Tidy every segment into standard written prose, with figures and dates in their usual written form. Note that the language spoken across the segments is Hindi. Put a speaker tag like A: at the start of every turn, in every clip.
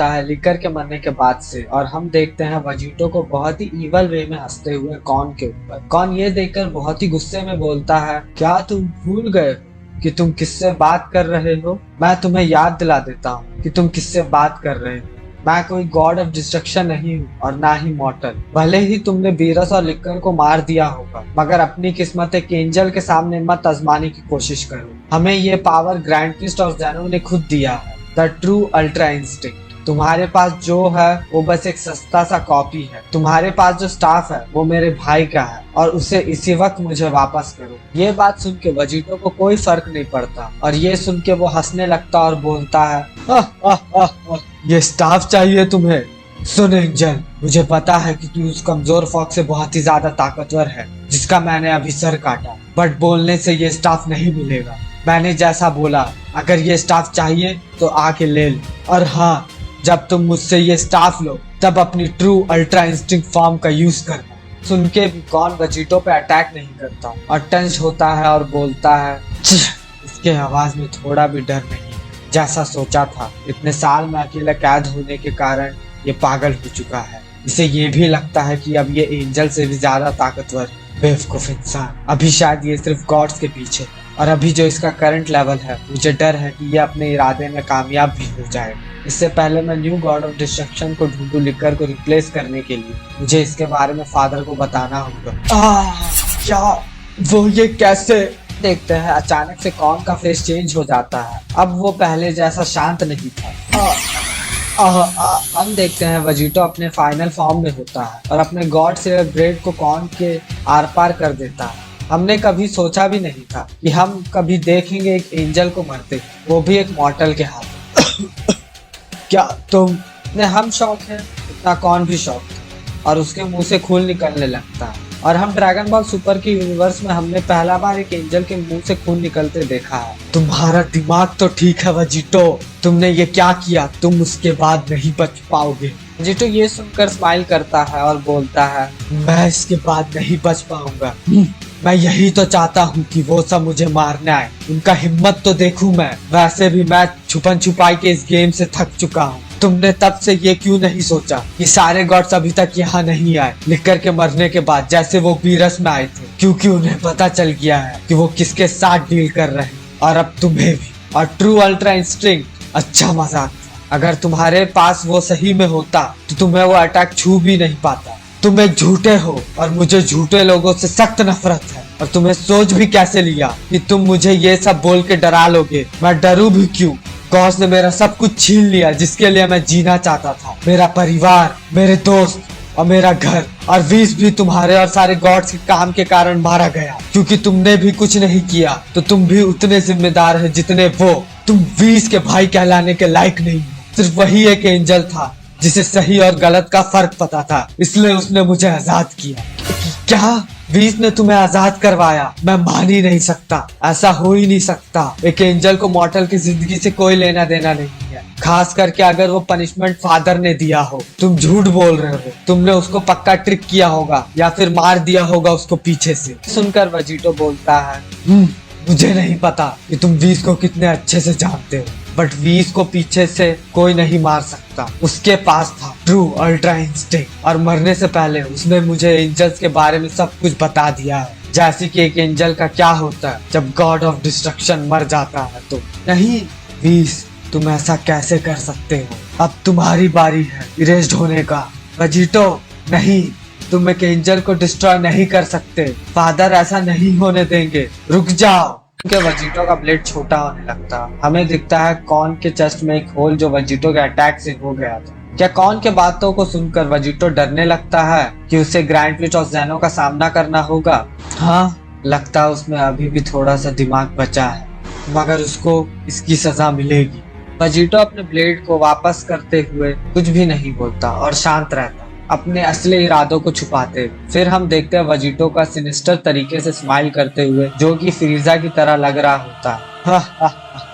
A: होता है लिकर के मरने के बाद से, और हम देखते हैं वेजिटो को बहुत ही इवल वे में हंसते हुए कॉर्न के ऊपर। कॉर्न ये देखकर बहुत ही गुस्से में बोलता है, क्या तुम भूल गए कि तुम किससे बात कर रहे हो? मैं तुम्हें याद दिला देता हूँ कि तुम किससे बात कर रहे हो। मैं कोई गॉड ऑफ डिस्ट्रक्शन नहीं हूँ और ना ही मॉर्टल। भले ही तुमने बीरस और लिकर को मार दिया होगा, मगर अपनी किस्मत एक एंजल के सामने मत आजमाने की कोशिश करो। हमें ये पावर ग्रैंड प्रिस्ट और ज़ेनो ने खुद दिया है, द ट्रू अल्ट्रा इंस्टिंक्ट। तुम्हारे पास जो है वो बस एक सस्ता सा कॉपी है। तुम्हारे पास जो स्टाफ है वो मेरे भाई का है और उसे इसी वक्त मुझे वापस करो। ये बात सुन के वेजिटो को कोई फर्क नहीं पड़ता और ये सुन के वो हंसने लगता और बोलता है, ये स्टाफ चाहिए तुम्हें? सुन एंजल, मुझे पता है कि तू उस कमजोर फॉक्स से बहुत ही ज्यादा ताकतवर है जिसका मैंने अभी सर काटा, बट बोलने से ये स्टाफ नहीं मिलेगा। मैंने जैसा बोला, अगर ये स्टाफ चाहिए तो आके ले लो। और हाँ, जब तुम मुझसे ये स्टाफ लो तब अपनी ट्रू अल्ट्रा इंस्टिंक्ट फॉर्म का यूज करना। सुन के भी कॉर्न वेजिटो पे अटैक नहीं करता और टेंस होता है और बोलता है, इसके आवाज में थोड़ा भी डर नहीं, जैसा सोचा था। इतने साल में अकेला कैद होने के कारण ये पागल हो चुका है। इसे ये भी लगता है कि अब ये एंजल से भी ज्यादा ताकतवर है। बेवकूफ इंसान, अभी शायद ये सिर्फ गॉड्स के पीछे, और अभी जो इसका करंट लेवल है, मुझे डर है कि ये अपने इरादे में कामयाब भी हो जाएगा। इससे पहले मैं न्यू गॉड ऑफ डिस्ट्रक्शन को ढूंढूं लिकर को रिप्लेस करने के लिए, मुझे इसके बारे में फादर को बताना होगा। क्या वो ये कैसे? देखते हैं अचानक से कॉर्न का फेस चेंज हो जाता है। अब वो पहले जैसा शांत नहीं था। हम देखते हैं वेजिटो अपने फाइनल फॉर्म में होता है और अपने गॉड से ब्रेड को कॉर्न के आर पार कर देता है। हमने कभी सोचा भी नहीं था कि हम कभी देखेंगे एक एंजल को मरते, वो भी एक मॉर्टल के हाथ। क्या तुम ने हम शौक है, इतना कौन भी शौक था, और उसके मुंह से खून निकलने लगता है। और हम ड्रैगन बॉल सुपर की यूनिवर्स में हमने पहला बार एक एंजल के मुंह से खून निकलते देखा है। तुम्हारा दिमाग तो ठीक है वेजिटो, तुमने ये क्या किया? तुम उसके बाद नहीं बच पाओगे। वेजिटो ये सुनकर स्माइल करता है और बोलता है, मैं इसके बाद नहीं बच पाऊंगा। मैं यही तो चाहता हूँ कि वो सब मुझे मारने आए, उनका हिम्मत तो देखूं मैं। वैसे भी मैं छुपन छुपाई के इस गेम से थक चुका हूँ। तुमने तब से ये क्यों नहीं सोचा कि सारे गॉड्स अभी तक यहाँ नहीं आए लिकर के मरने के बाद, जैसे वो बीरस में आए थे? क्योंकि उन्हें पता चल गया है कि वो किसके साथ डील कर रहे हैं, और अब तुम्हें भी। और ट्रू अल्ट्रा इंस्टिंक्ट अच्छा मजाक था। अगर तुम्हारे पास वो सही में होता तो तुम्हें वो अटैक छू भी नहीं पाता। तुम एक झूठे हो और मुझे झूठे लोगों से सख्त नफरत है। और तुम्हें सोच भी कैसे लिया कि तुम मुझे ये सब बोल के डरा लोगे? मैं डरूं भी क्यों? गॉड्स ने मेरा सब कुछ छीन लिया जिसके लिए मैं जीना चाहता था। मेरा परिवार, मेरे दोस्त और मेरा घर। और वीस भी तुम्हारे और सारे गॉड्स के काम के कारण मारा गया। क्योंकि तुमने भी कुछ नहीं किया तो तुम भी उतने जिम्मेदार है जितने वो। तुम वीस के भाई कहलाने के लायक नहीं हो। सिर्फ वही एक एंजल था जिसे सही और गलत का फर्क पता था, इसलिए उसने मुझे आजाद किया। क्या वीस ने तुम्हें आजाद करवाया? मैं मान ही नहीं सकता, ऐसा हो ही नहीं सकता। एक एंजल को मॉर्टल की जिंदगी से कोई लेना देना नहीं है, खास करके अगर वो पनिशमेंट फादर ने दिया हो। तुम झूठ बोल रहे हो, तुमने उसको पक्का ट्रिक किया होगा या फिर मार दिया होगा उसको पीछे से। सुनकर वेजिटो बोलता है, मुझे नहीं पता कि तुम वीस को कितने अच्छे से जानते हो, बट वीस को पीछे से कोई नहीं मार सकता। उसके पास था ट्रू अल्ट्रा इंस्टिंक्ट, और मरने से पहले उसने मुझे एंजल्स के बारे में सब कुछ बता दिया है, जैसे कि एक एंजल का क्या होता है जब गॉड ऑफ डिस्ट्रक्शन मर जाता है। तो नहीं वीस, तुम ऐसा कैसे कर सकते हो? अब तुम्हारी बारी है इरेज्ड होने का। वेजिटो नहीं, तुम एक एंजल को डिस्ट्रॉय नहीं कर सकते। फादर ऐसा नहीं होने देंगे, रुक जाओ। के वेजिटो का ब्लेड छोटा होने लगता। हमें दिखता है कॉर्न के चेस्ट में एक होल जो वेजिटो के अटैक से हो गया था। क्या कॉर्न के बातों को सुनकर वेजिटो डरने लगता है कि उसे ग्रैंड प्रिस्ट और ज़ेनो का सामना करना होगा? हाँ, लगता है उसमें अभी भी थोड़ा सा दिमाग बचा है, मगर उसको इसकी सजा मिलेगी। वेजिटो अपने ब्लेड को वापस करते हुए कुछ भी नहीं बोलता और शांत रहता, अपने असली इरादों को छुपाते। फिर हम देखते हैं वेजिटो का सिनिस्टर तरीके से स्माइल करते हुए, जो कि फ्रीजा की तरह लग रहा होता है।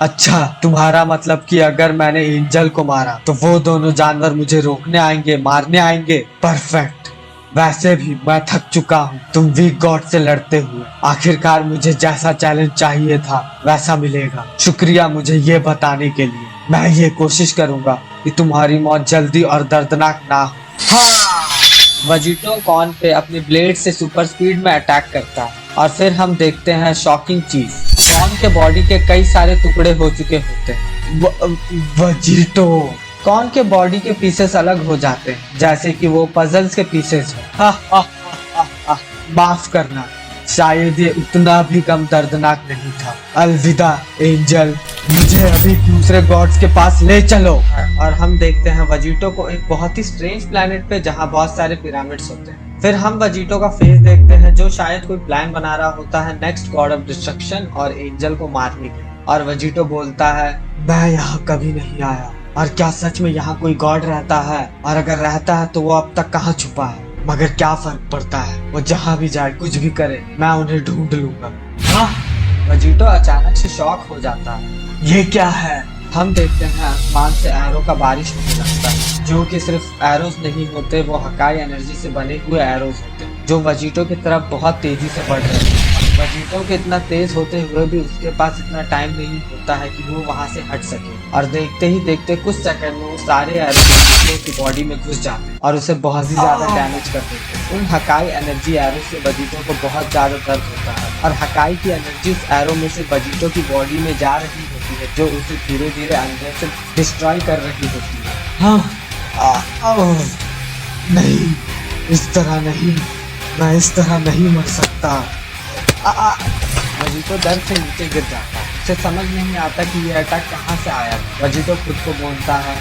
A: अच्छा, तुम्हारा मतलब कि अगर मैंने एंजल को मारा तो वो दोनों जानवर मुझे रोकने आएंगे, मारने आएंगे? परफेक्ट। वैसे भी मैं थक चुका हूँ तुम वीक गॉड से लड़ते हुए। आखिरकार मुझे जैसा चैलेंज चाहिए था वैसा मिलेगा। शुक्रिया मुझे ये बताने के लिए। मैं ये कोशिश करूंगा कि तुम्हारी मौत जल्दी और दर्दनाक ना हो। हाँ! वजीटो कॉन पे अपने ब्लेड से सुपर स्पीड में अटैक करता है और फिर हम देखते हैं शॉकिंग चीज। कॉन के बॉडी के कई सारे टुकड़े हो चुके होते हैं। वजीटो कॉन के बॉडी के पीसेस अलग हो जाते हैं, जैसे कि वो पजल्स के पीसेस हो। माफ करना, शायद ये उतना भी कम दर्दनाक नहीं था। अलविदा एंजल, मुझे अभी दूसरे गॉड्स के पास ले चलो। और हम देखते हैं वजीटो को एक बहुत ही स्ट्रेंज प्लेनेट पे, जहाँ बहुत सारे पिरामिड्स होते हैं। फिर हम वजीटो का फेस देखते हैं, जो शायद कोई प्लान बना रहा होता है नेक्स्ट गॉड ऑफ डिस्ट्रक्शन और एंजल को मारने के। और वजीटो बोलता है, मैं यहाँ कभी नहीं आया। और क्या सच में यहाँ कोई गॉड रहता है? और अगर रहता है तो वो अब तक कहाँ छुपा है? मगर क्या फर्क पड़ता है, वो जहाँ भी जाए कुछ भी करे, मैं उन्हें ढूंढ लूंगा। हाँ! वजीटो अचानक से शॉक हो जाता है। ये क्या है? हम देखते हैं आसमान से एरो का बारिश होने लगता है, जो कि सिर्फ एरोज नहीं होते, वो हकाई एनर्जी से बने हुए एरोज होते हैं, जो वजीटो की तरफ बहुत तेजी से बढ़ रहे हैं। वजीटो के इतना तेज होते हुए भी उसके पास इतना टाइम नहीं होता है कि वो वहां से हट सके। और देखते ही देखते कुछ सेकंड में वो सारे एरो की बॉडी में घुस जाते हैं और उसे बहुत ही ज्यादा डैमेज कर देते हैं। उन हकाई एनर्जी एरो से वजीटो को बहुत ज्यादा दर्द होता है और हकाई की एनर्जी उस एरो में से वजीटो की बॉडी में जा रही होती है, जो उसे धीरे धीरे अंदर से डिस्ट्रॉय कर रही होती है। हाँ, नहीं, इस तरह नहीं, मैं इस तरह नहीं मर सकता। वजीटो दर्द से नीचे गिर जाता है। उसे समझ नहीं आता कि ये अटैक कहाँ से आया। वजीटो खुद को बोलता है,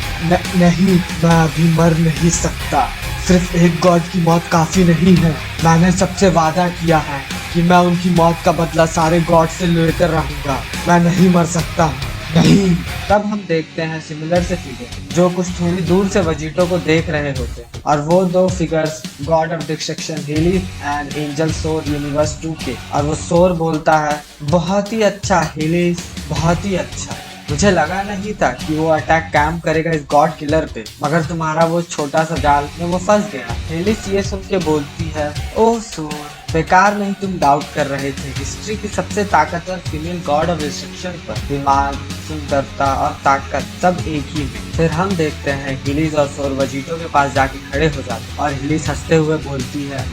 A: नहीं, मैं अभी मर नहीं सकता। सिर्फ एक गॉड की मौत काफी नहीं है। मैंने सबसे वादा किया है कि मैं उनकी मौत का बदला सारे गॉड से लेकर रहूंगा। मैं नहीं मर सकता, नहीं। तब हम देखते हैं सिमिलर से फिगर, जो कुछ थोड़ी दूर से वजीटो को देख रहे होते हैं। और वो दो फिगर्स गॉड ऑफ डिस्ट्रक्शन हेलिस एंड एंजल सोर यूनिवर्स 2 के। और वो सोर बोलता है, बहुत ही अच्छा हेलिस, बहुत ही अच्छा। मुझे लगा नहीं था कि वो अटैक कैम्प करेगा इस गॉड किलर पे, मगर तुम्हारा वो छोटा सा जाल में वो फंस गया। हेलिस ये सुन के बोलती है, ओह सोर, बेकार नहीं तुम डाउट कर रहे थे। हिस्ट्री की सबसे ताकतवर फीमेल गॉड ऑफ डिस्ट्रक्शन पर दिमाग, सुंदरता और ताकत सब एक ही में। फिर हम देखते हैं हिलिस और सोर वजीटो के पास जाके खड़े हो जाते और हिलिस हंसते हुए बोलती है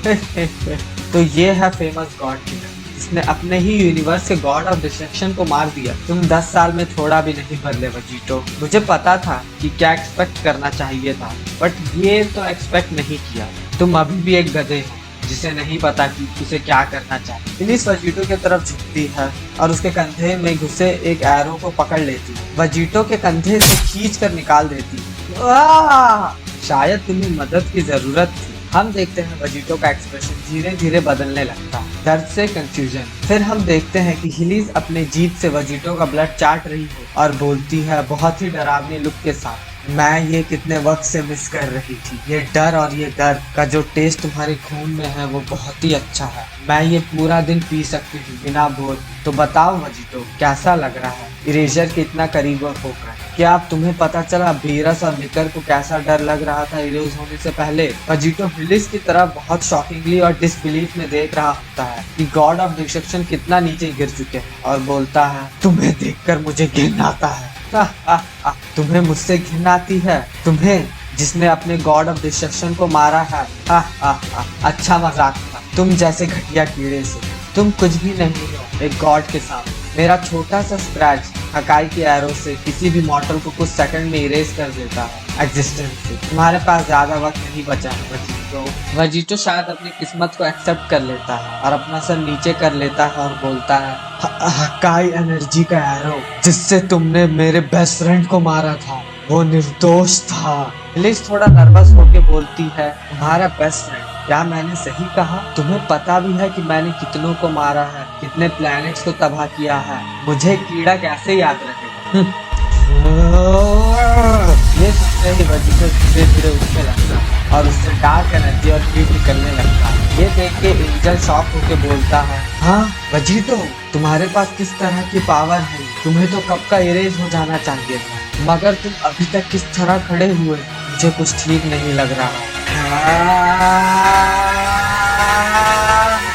A: तो ये है फेमस गॉड किलर, इसने अपने ही यूनिवर्स के गॉड ऑफ डिस्ट्रक्शन को मार दिया। तुम 10 साल में थोड़ा भी नहीं बदले वजीटो। मुझे पता था कि क्या एक्सपेक्ट करना चाहिए था, बट ये तो एक्सपेक्ट नहीं किया। तुम अभी भी एक गधे हो जिसे नहीं पता कि उसे क्या करना चाहिए। हिलिस वजीटो की तरफ झुकती है और उसके कंधे में घुसे एक एरो को पकड़ लेती है। वजीटो के कंधे से खींच कर निकाल देती है। शायद तुम्हें मदद की जरूरत थी। हम देखते हैं वजीटो का एक्सप्रेशन धीरे धीरे बदलने लगता है, दर्द से कंफ्यूजन। फिर हम देखते हैं कि हिलिस अपने जीभ से वजीटो का ब्लड चाट रही है और बोलती है बहुत ही डरावनी लुक के साथ, मैं ये कितने वक्त से मिस कर रही थी। ये डर और ये दर्द का जो टेस्ट तुम्हारे खून में है वो बहुत ही अच्छा है। मैं ये पूरा दिन पी सकती हूँ बिना बोल। तो बताओ वजीटो, कैसा लग रहा है इरेजर के इतना करीब होकर? क्या अब तुम्हें पता चला बीरस और निकर को कैसा डर लग रहा था इरेज होने से पहले? वजीटो हिलिस की तरफ बहुत शॉकिंगली और डिसबिलीफ में देख रहा होता है कि गॉड ऑफ डिस्ट्रक्शन कितना नीचे गिर चुके हैं और बोलता है, तुम्हें देखकर मुझे घिन आता है। तुम्हें मुझसे घिन आती है? तुम्हें, जिसने अपने गॉड ऑफ डिस्ट्रक्शन को मारा है? अच्छा मजाक था। तुम जैसे घटिया कीड़े से तुम कुछ भी नहीं हो एक गॉड के साथ। मेरा छोटा सा स्क्रैच हकाई के एरो से किसी भी मॉर्टल को कुछ सेकंड में इरेज कर देता है एग्जिस्टेंस से। तुम्हारे पास ज्यादा वक्त नहीं बचा है वजीटो। वजीटो शायद अपनी किस्मत को एक्सेप्ट कर लेता है और अपना सर नीचे कर लेता है और बोलता है, हकाई एनर्जी का एरो जिससे तुमने मेरे बेस्ट फ्रेंड को मारा था वो निर्दोष था। हिलिस थोड़ा नर्वस होके बोलती है, तुम्हारा बेस्ट फ्रेंड? क्या मैंने सही कहा? तुम्हें पता भी है कि मैंने कितनों को मारा है, कितने प्लैनेट्स को तबाह किया है। मुझे कीड़ा कैसे याद रखेगा? ये सुनते ही वजीटो धीरे धीरे उठने लगता है और उससे डार्क एनर्जी और हीट निकलने लगता है। ये देख के एंजल शॉक होके बोलता है, हाँ वजीटो, तुम्हारे पास किस तरह की पावर है? तुम्हें तो कब का इरेज हो जाना चाहिए था, मगर तुम अभी तक किस तरह खड़े हुए? मुझे कुछ ठीक नहीं लग रहा।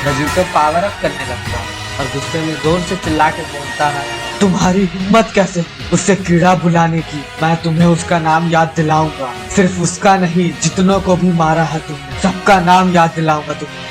A: वजीटो पावर अप करने लगता है और गुस्से में जोर से चिल्ला के बोलता है, तुम्हारी हिम्मत कैसे उससे कीड़ा बुलाने की? मैं तुम्हें उसका नाम याद दिलाऊंगा, सिर्फ उसका नहीं, जितनों को भी मारा है तुमने सबका नाम याद दिलाऊंगा तुम्हें।